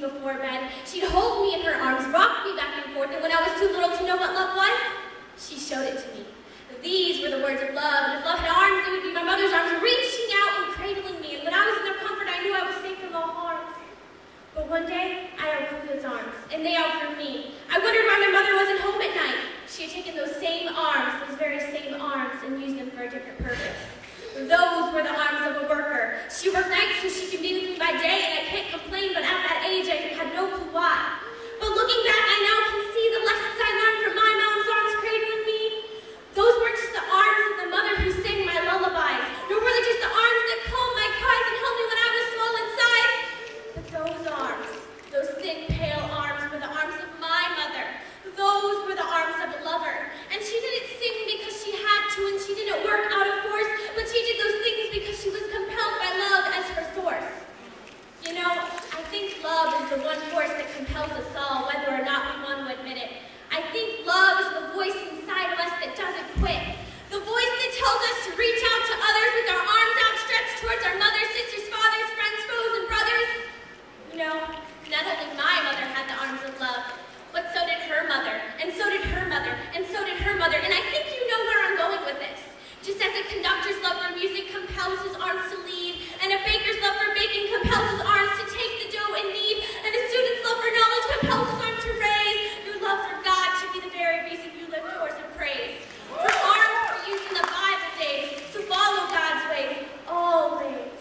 before bed. She'd hold me in her arms, rock me back and forth, and when I was too little to know what love was, she showed it to me. These were the words of love, and if love had arms, it would be my mother's arms reaching out and cradling me, and when I was in their comfort, I knew I was safe from all harm. But one day, I outgrew those arms, and they outgrew me. I wondered why my mother wasn't home at night. She had taken those same arms, those very same arms, and used them for a different purpose. Those were the arms of a worker. She worked nights so she could be with me by day, and I can't complain, but at that age, I had no clue why. But looking back, I now can see the lessons I learned from my mom's arms cradling me. Those weren't just the arms of the mother who sang my lullabies, nor were they just the arms that calmed my cries and held me when I was small inside. But those arms, those thin, pale arms, were the arms of my mother. Those were the arms of a lover. And she didn't sing because she had to, and she didn't work out of force, but she did those things because she was compelled by love as her source. You know, I think love is the one force that compels us all, whether or not we want to admit it. I think love is the voice inside of us that doesn't quit. The voice that tells us to reach out to others with our arms outstretched towards our mothers, sisters, fathers, friends, foes, and brothers. You know, not only my mother had the arms of love, but so did her mother, and so did her mother, and so did her mother. And I think you know where I'm going with this. Just as a conductor's love for music compels his arms to lead, and a baker's love for baking compels his arms to take the dough and knead, and a student's love for knowledge compels his arms to raise, your love for God should be the very reason you lift towards and praise. For arms were used in the Bible days to follow God's ways, always.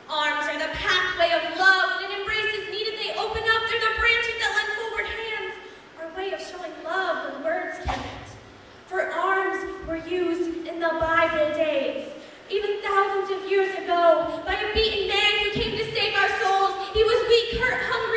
Arms are the pathway of love. When an embrace is needed, they open up. They're the branches that lend forward hands, our way of showing love when words can't. For arms were used in the Bible days, even thousands of years ago, by a beaten man who came to save our souls. He was weak, hurt, hungry,